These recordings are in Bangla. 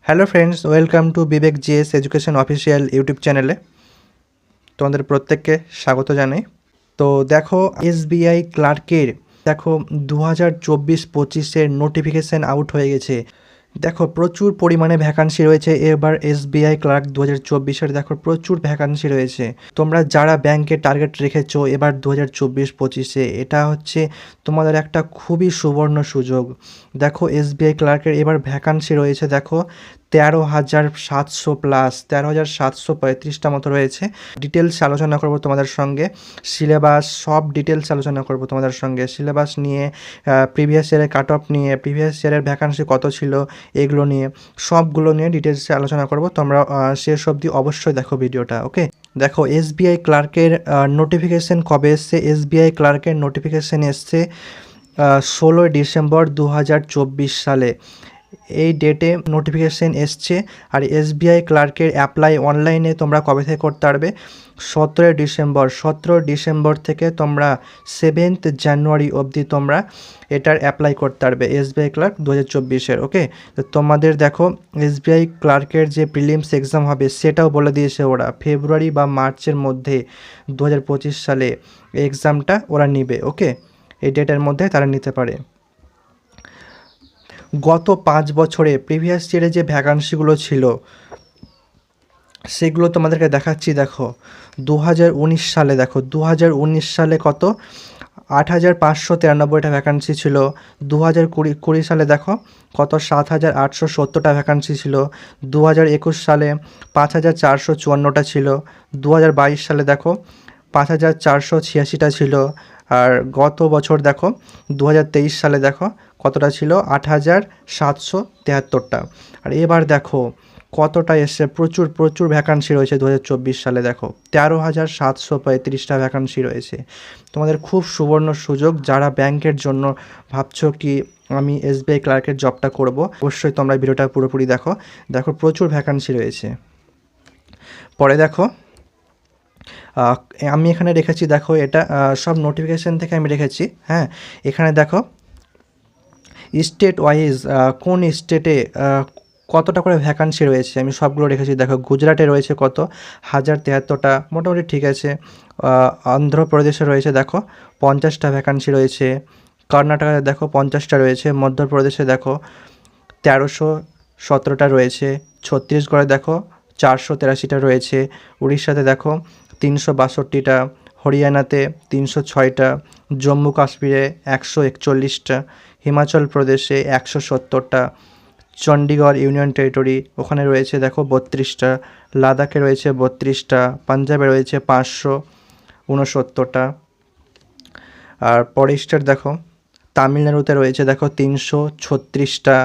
Hello friends, welcome to Bibek GS education official YouTube চ্যানেলে তোমাদের প্রত্যেককে স্বাগত জানাই। তো দেখো, এসবিআই ক্লার্কের দেখো 2024-25-এর নোটিফিকেশান আউট হয়ে গেছে। দেখো প্রচুর পরিমাণে ভ্যাকান্সি রয়েছে এবার এসবিআই ক্লার্ক 2024-এর। দেখো প্রচুর ভ্যাকান্সি রয়েছে। তোমরা যারা ব্যাংকে টার্গেট রেখেছো এবার 2024-25-এ, এটা হচ্ছে তোমাদের একটা খুবই সুবর্ণ সুযোগ। দেখো এসবিআই ক্লার্কের এবার ভ্যাকান্সি রয়েছে দেখো 13,700 প্লাস, 13,735টা মতো রয়েছে। ডিটেলস আলোচনা করব তোমাদের সঙ্গে, সিলেবাস সব ডিটেলস আলোচনা করব তোমাদের সঙ্গে। সিলেবাস নিয়ে, প্রিভিয়াস ইয়ারের কাট অফ নিয়ে, প্রিভিয়াস ইয়ারের ভ্যাকান্সি কত ছিল এগুলো নিয়ে, সবগুলো নিয়ে ডিটেলসে আলোচনা করব। তোমরা শেষ অবধি অবশ্যই দেখো ভিডিওটা। ওকে, দেখো এসবিআই ক্লার্কের নোটিফিকেশান কবে এসছে। এসবিআই ক্লার্কের নোটিফিকেশান এসছে 16 ডিসেম্বর 2024 সালে। এই ডেটে নোটিফিকেশান এসছে। আর এসবিআই ক্লার্কের অ্যাপ্লাই অনলাইনে তোমরা কবে থেকে করতে পারবে? 17 ডিসেম্বর থেকে তোমরা 7 জানুয়ারি অবধি তোমরা এটার অ্যাপ্লাই করতে পারবে এসবিআই ক্লার্ক 2024-এর। ওকে, তো তোমাদের দেখো এসবিআই ক্লার্কের যে প্রিলিমস এক্সাম হবে সেটাও বলে দিয়েছে ওরা, ফেব্রুয়ারি বা মার্চের মধ্যে 2025 সালে এক্সামটা ওরা নিবে। ওকে, এই ডেটের মধ্যে তারা নিতে পারে। গত 5 বছরে প্রিভিয়াস ইয়ারে যে ভ্যাকান্সিগুলো ছিল সেগুলো তোমাদেরকে দেখাচ্ছি। দেখো 2019 সালে, দেখো 2019 সালে কত 8,593টা ভ্যাকান্সি ছিল। 2020 সালে দেখো কত 7,870টা ভ্যাকান্সি ছিল। 2021 সালে 5,454টা ছিল। 2022 সালে দেখো 5,486টা ছিল। আর গত বছর দেখো 2023 সালে দেখো কতটা ছিল 8,773টা। আর এবার দেখো কতটা এসছে, প্রচুর প্রচুর ভ্যাকান্সি রয়েছে 2024 সালে। দেখো 13,735টা ভ্যাকান্সি রয়েছে। তোমাদের খুব সুবর্ণ সুযোগ। যারা ব্যাংকের জন্য ভাবছো কি আমি এসবিআই ক্লার্কের জবটা করব, অবশ্যই তোমরা ভিডিওটা পুরোপুরি দেখো। দেখো প্রচুর ভ্যাকান্সি রয়েছে। পরে দেখো আমি এখানে রেখেছি, দেখো এটা সব নোটিফিকেশান থেকে আমি রেখেছি। হ্যাঁ, এখানে দেখো স্টেট ওয়াইজ কোন স্টেটে কতটা করে ভ্যাকান্সি রয়েছে আমি সবগুলো রেখেছি। দেখো গুজরাটে রয়েছে কত 1,073টা, মোটামুটি ঠিক আছে। অন্ধ্রপ্রদেশে রয়েছে দেখো 50টা ভ্যাকান্সি রয়েছে। কর্ণাটকাতে দেখো 50টা রয়েছে। মধ্যপ্রদেশে দেখো 1,317টা রয়েছে। ছত্তিশগড়ে দেখো 483টা রয়েছে। উড়িষ্যাতে দেখো 362টা। হরিয়ানাতে 306টা। জম্মু কাশ্মীরে 141টা। হিমাচল প্রদেশে 170টা। চণ্ডীগড় ইউনিয়ন টেরিটরি ওখানে রয়েছে দেখো 32টা। লাদাখে রয়েছে 32টা। পাঞ্জাবে রয়েছে 569টা। আর পরের স্টেট দেখো তামিলনাড়ুতে রয়েছে দেখো 336টা।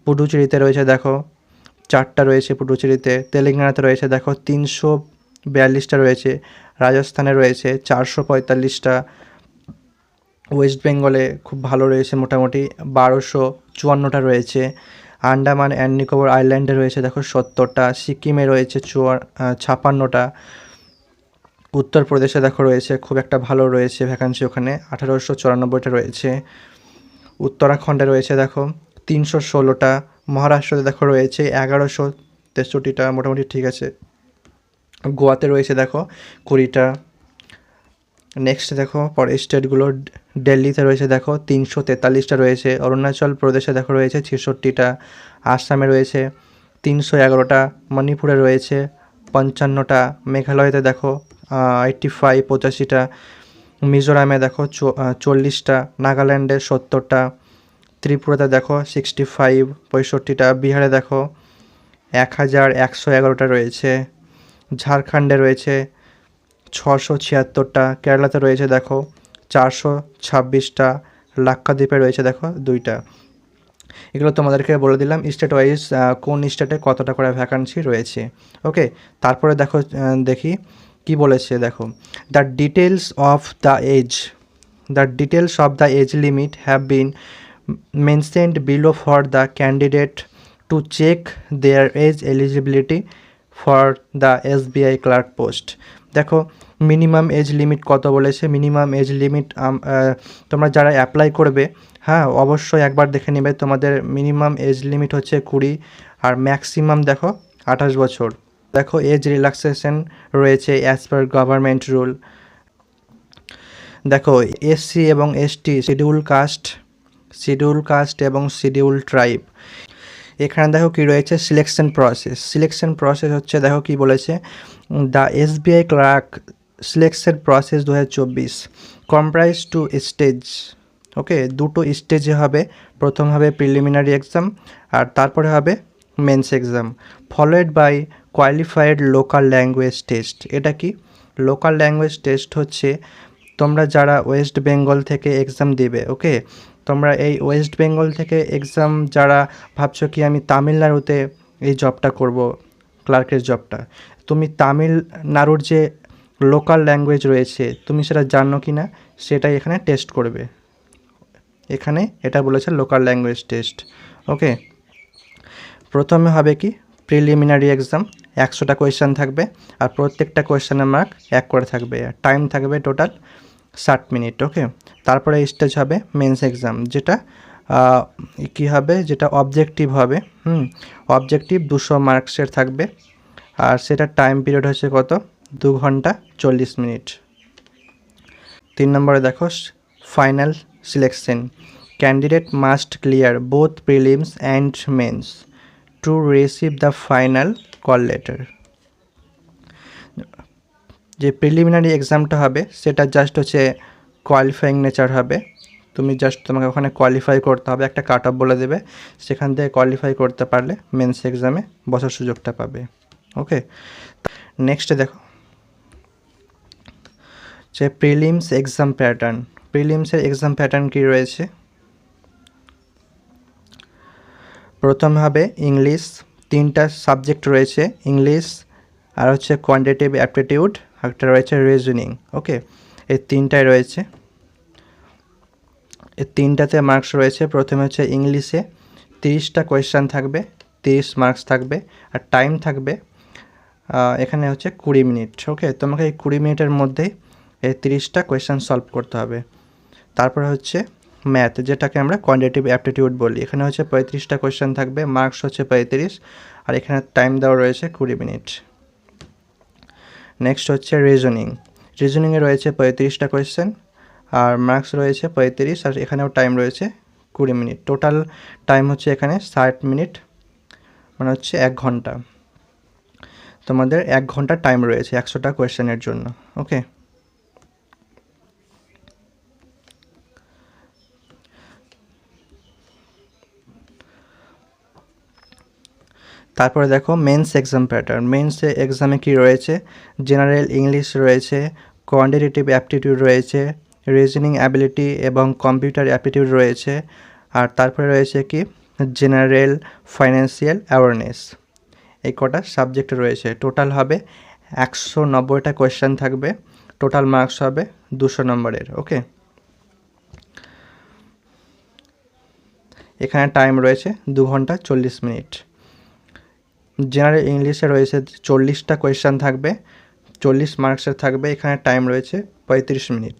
পুডুচেরিতে রয়েছে দেখো 4টা রয়েছে পুডুচেরিতে। তেলেঙ্গানাতে রয়েছে দেখো 342টা রয়েছে। রাজস্থানে রয়েছে 445টা। ওয়েস্ট বেঙ্গলে খুব ভালো রয়েছে, মোটামুটি 1,254টা রয়েছে। আন্দামান অ্যান্ড নিকোবর আইল্যান্ডে রয়েছে দেখো 70টা। সিকিমে রয়েছে 56টা। উত্তরপ্রদেশে দেখো রয়েছে খুব একটা ভালো রয়েছে ভ্যাকান্সি, ওখানে 1,894টা রয়েছে। উত্তরাখণ্ডে রয়েছে দেখো 316টা। মহারাষ্ট্রতে দেখো রয়েছে 1,163টা, মোটামুটি ঠিক আছে। গোয়াতে রয়েছে দেখো 20টা। নেক্সট দেখো পরের স্টেটগুলো, দিল্লিতে রয়েছে দেখো 343টা রয়েছে। অরুণাচল প্রদেশে দেখো রয়েছে 66টা। আসামে রয়েছে 311টা। মণিপুরে রয়েছে 55টা। মেঘালয়তে দেখো 85-85টা। মিজোরামে দেখো 40টা। নাগাল্যান্ডে 70টা। ত্রিপুরাতে দেখো 65-65টা। বিহারে দেখো 1,111টা রয়েছে। ঝাড়খণ্ডে রয়েছে 676টা। কেরালাতে রয়েছে দেখো 426টা। লাক্ষাদ্বীপে রয়েছে দেখো 2টা। এগুলো তোমাদেরকে বলে দিলাম স্টেট ওয়াইজ কোন স্টেটে কতটা করে ভ্যাকান্সি রয়েছে। ওকে, তারপরে দেখো দেখি কি বলেছে। দেখো the details of the age limit have been mentioned below for the candidate to check their age eligibility for the SBI clerk post. দেখো মিনিমাম এজ লিমিট কত বলেছে, মিনিমাম এজ লিমিট তোমরা যারা অ্যাপ্লাই করবে, হ্যাঁ, অবশ্যই একবার দেখে নেবে। তোমাদের মিনিমাম এজ লিমিট হচ্ছে 20, আর ম্যাক্সিমাম দেখো 28 বছর। দেখো এজ রিল্যাক্সেশন রয়েছে অ্যাজ পার গভর্নমেন্ট রুল। দেখো এসসি এবং এসটি, শিডিউল কাস্ট এবং শিডিউল ট্রাইব। এখানে দেখো কি রয়েছে, সিলেকশন প্রসেস হচ্ছে, দেখো কি বলেছে, the SBI clerk selection process 2024 comprise two stage. Okay, দুটো স্টেজে হবে। প্রথম হবে প্রিলিমিনারি এক্সাম, আর তারপরে হবে mains exam, followed by qualified local language test. এটা কি লোকাল ল্যাঙ্গুয়েজ টেস্ট হচ্ছে, তোমরা যারা ওয়েস্ট বেঙ্গল থেকে এক্সাম দিবে, ওকে, তোমরা এই ওয়েস্ট বেঙ্গল থেকে এক্সাম যারা ভাবছো কি আমি তামিলনাড়ুতে এই জবটা করব, ক্লার্কের জবটা, তুমি তামিলনাড়ুর যে লোকাল ল্যাঙ্গুয়েজ রয়েছে তুমি সেটা জানো কি না সেটাই এখানে টেস্ট করবে। এখানে এটা বলেছে লোকাল ল্যাঙ্গুয়েজ টেস্ট। ওকে, প্রথমে হবে কি প্রিলিমিনারি এক্সাম, 100টা কোয়েশ্চেন থাকবে, আর প্রত্যেকটা কোয়েশ্চেনের মার্ক 1 করে থাকবে, আর টাইম থাকবে টোটাল 60 মিনিট। ওকে, তারপরে স্টেজ হবে মেন্স এক্সাম, যেটা কী হবে, যেটা অবজেক্টিভ হবে। অবজেক্টিভ 200 মার্কসের থাকবে, আর সেটার টাইম পিরিয়ড হচ্ছে কত, 2 ঘন্টা 40 মিনিট। 3 নম্বরে দেখো final selection, candidate must clear both prelims and men's to receive the final call letter. যে প্রিলিমিনারি এক্সামটা হবে সেটা জাস্ট হচ্ছে কোয়ালিফাইং নেচার হবে, তুমি জাস্ট তোমাকে ওখানে কোয়ালিফাই করতে হবে, একটা কাট অফ বলে দেবে, সেখান থেকে কোয়ালিফাই করতে পারলে মেন্স এক্সামে বসার সুযোগটা পাবে। ওকে, নেক্সটে দেখো যে প্রিলিমস এক্সাম প্যাটার্ন, প্রিলিমসের এক্সাম প্যাটার্ন কী রয়েছে। প্রথম হবে ইংলিশ, 3টা সাবজেক্ট রয়েছে, ইংলিশ, আর হচ্ছে কোয়ান্টিটেটিভ অ্যাপটিটিউড, একটা রয়েছে রিজনিং। ওকে, এই 3টাই রয়েছে, এই 3টাতে মার্কস রয়েছে। প্রথমে হচ্ছে ইংলিশে 30টা কোয়েশ্চেন থাকবে, 30 মার্কস থাকবে, আর টাইম থাকবে এখানে হচ্ছে 20 মিনিট। ওকে, তোমাকে এই 20 মিনিটের মধ্যেই এই 30টা কোয়েশ্চেন সলভ করতে হবে। তারপরে হচ্ছে ম্যাথ, যেটাকে আমরা কোয়ান্টিটেটিভ অ্যাপটিটিউড বলি, এখানে হচ্ছে 35টা কোয়েশ্চেন থাকবে, মার্কস হচ্ছে 35, আর এখানে টাইম দেওয়া রয়েছে 20 মিনিট। নেক্সট হচ্ছে রিজনিংয়ে রয়েছে 35টা কোয়েশ্চেন, আর মার্কস রয়েছে 35, আর এখানেও টাইম রয়েছে 20 মিনিট। টোটাল টাইম হচ্ছে এখানে 60 মিনিট, মানে হচ্ছে 1 ঘন্টা। তোমাদের 1 ঘন্টা টাইম রয়েছে 100টা কোয়েশ্চেনের জন্য। ওকে, তারপরে দেখো মেন্স এক্সাম প্যাটার্ন, মেন্স এক্সামে কি রয়েছে, জেনারেল ইংলিশ রয়েছে, কোয়ান্টিটেটিভ অ্যাপটিটিউড রয়েছে, রিজনিং অ্যাবিলিটি এবং কম্পিউটার অ্যাপটিটিউড রয়েছে, আর তারপরে রয়েছে কি জেনারেল ফাইন্যান্সিয়াল অ্যাওয়ারনেস। এই কটা সাবজেক্ট রয়েছে। টোটাল হবে 190টা কোয়েশ্চেন থাকবে, টোটাল মার্কস হবে 200 নম্বরের। ওকে, এখানে টাইম রয়েছে 2 ঘন্টা 40 মিনিট। জেনারেল ইংলিশে রয়েছে 40টা কোয়েশ্চেন থাকবে, 40 মার্কসের থাকবে, এখানে টাইম রয়েছে 35 মিনিট।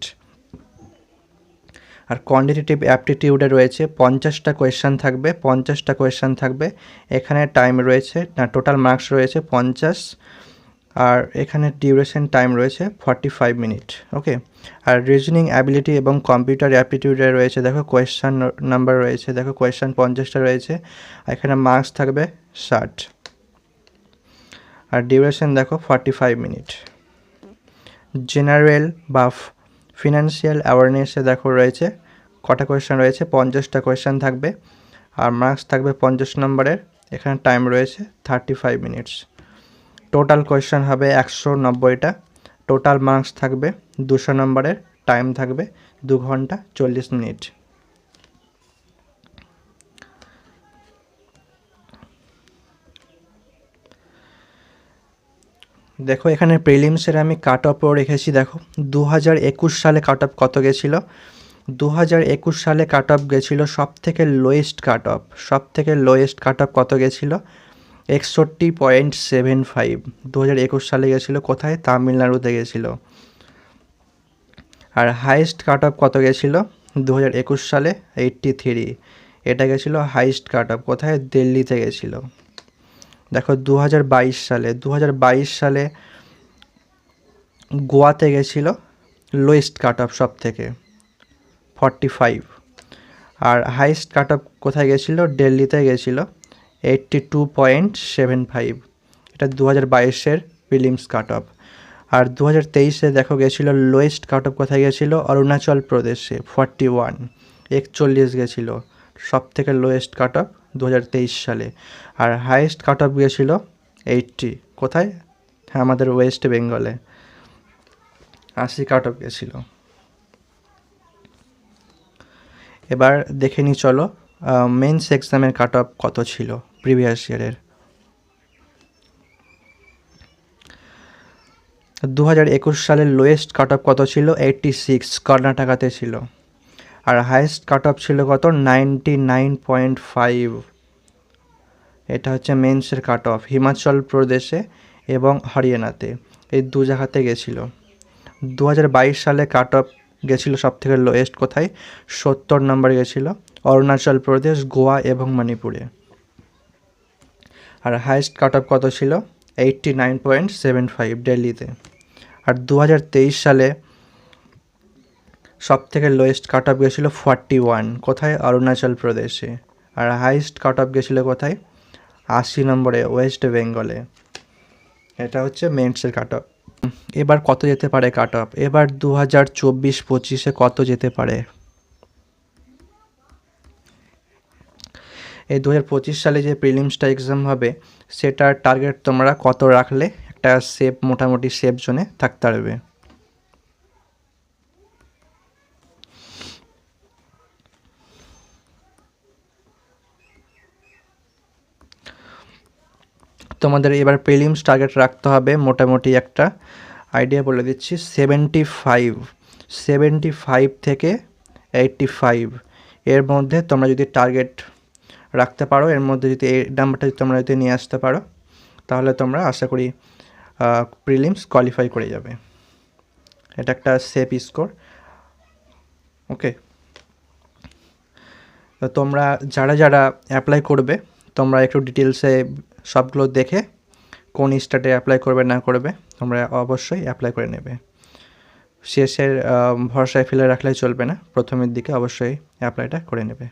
আর কোয়ান্টিটেটিভ অ্যাপটিটিউডে রয়েছে 50টা কোয়েশ্চেন থাকবে, 50টা কোয়েশ্চেন থাকবে, এখানে টাইম রয়েছে টোটাল মার্কস রয়েছে 50, আর এখানে ডিউরেশন টাইম রয়েছে 45 মিনিট। ওকে, আর রিজনিং অ্যাবিলিটি এবং কম্পিউটার অ্যাপটিটিউডে রয়েছে, দেখো কোয়েশ্চেন নাম্বার রয়েছে, দেখো কোয়েশ্চেন 50টা রয়েছে, এখানে মার্কস থাকবে 60, আর ডিউরেশন দেখো 45 মিনিট। জেনারেল বা ফিনান্সিয়াল অ্যাওয়ারনেসে দেখো রয়েছে কটা কোয়েশ্চেন রয়েছে, 50টা কোয়েশ্চেন থাকবে, আর মার্কস থাকবে 50 নম্বরের, এখানে টাইম রয়েছে 35 মিনিটস। টোটাল কোয়েশ্চেন হবে 190টা, টোটাল মার্কস থাকবে 200 নম্বরের, টাইম থাকবে 2 ঘন্টা 40 মিনিট। দেখো এখানে প্রিলিমসের আমি কাট অফও রেখেছি, দেখো 2021 সালে কাট অফ কত গেছিলো। 2021 সালে কাট অফ গেছিলো সবথেকে লোয়েস্ট কাট অফ কত গেছিলো, 61.75। 2021 সালে গেছিলো কোথায়, তামিলনাড়ুতে গেছিলো। আর হাইয়েস্ট কাট অফ কত গেছিলো 2021 সালে 83। এটা গেছিলো হাইয়েস্ট কাট অফ কোথায়, দিল্লিতে গেছিলো। দেখো 2022 সালে গোয়াতে গেছিলো লোয়েস্ট কাট অফ সব থেকে 45। আর হাইয়েস্ট কাট অফ কোথায় গেছিলো, দিল্লিতে গেছিলো 82.75। এটা 2022-এর প্রিলিমস কাট অফ। আর 2023-এ দেখো গেছিলো লোয়েস্ট কাট অফ কোথায় গেছিলো, অরুণাচল প্রদেশে 41, 41 গেছিলো সব থেকে লোয়েস্ট কাট অফ 2023 সালে। আর হাইয়েস্ট কাট অফ গেছিলো 80 কোথায়, হ্যাঁ আমাদের ওয়েস্ট বেঙ্গলে 80 কাট অফ গেছিলো। এবার দেখে নিই চলো মেন্স এক্সামের কাট অফ কত ছিল প্রিভিয়াস ইয়ারের। 2021 সালের লোয়েস্ট কাট অফ কত ছিল, 86 কর্ণাটকাতে ছিল। আর হাইয়েস্ট কাট অফ ছিল কত, 99.5। এটা হচ্ছে মেন্সের কাট অফ হিমাচল প্রদেশে এবং হরিয়ানাতে, এই দু জায়গাতে গেছিলো। 2022 সালে কাট অফ গেছিলো সব থেকে লোয়েস্ট কোথায়, 70 নম্বর গেছিলো অরুণাচল প্রদেশ, গোয়া এবং মণিপুরে। আর হাইয়েস্ট কাট অফ কত ছিল, 89.75 দিল্লিতে। আর 2023 সালে সব থেকে লোয়েস্ট কাট অফ গেছিলো 41 কোথায়, অরুণাচল প্রদেশে। আর হাইয়েস্ট কাট অফ গেছিলো কোথায়, 80 নম্বরে ওয়েস্ট বেঙ্গলে। এটা হচ্ছে মেন্সের কাট অফ। এবার কত যেতে পারে কাট অফ, এবার 2024-25-এ কত যেতে পারে। এই 2025 সালে যে প্রিলিমসটা এক্সাম হবে সেটার টার্গেট তোমরা কত রাখলে একটা সেফ, মোটামুটি সেফ জোনে থাকতে পারবে। তোমাদের এবার প্রিলিমস টার্গেট রাখতে হবে মোটামুটি একটা আইডিয়া বলে দিচ্ছি, 75 থেকে 85 এর মধ্যে তোমরা যদি টার্গেট রাখতে পারো, এর মধ্যে যদি এই নাম্বারটা তোমরা যদি নিয়ে আসতে পারো তাহলে তোমরা আশা করি প্রিলিমস কোয়ালিফাই করে যাবে। এটা একটা সেফ স্কোর। ওকে, তো তোমরা যারা যারা অ্যাপ্লাই করবে তোমরা একটু ডিটেলসে সবগুলো দেখে কোন স্টেটে অ্যাপ্লাই করবে না করবে তোমরা অবশ্যই অ্যাপ্লাই করে নেবে। শেষের ভরসায় ফেলে রাখলে চলবে না, প্রথমের দিকে অবশ্যই অ্যাপ্লাইটা করে নেবে।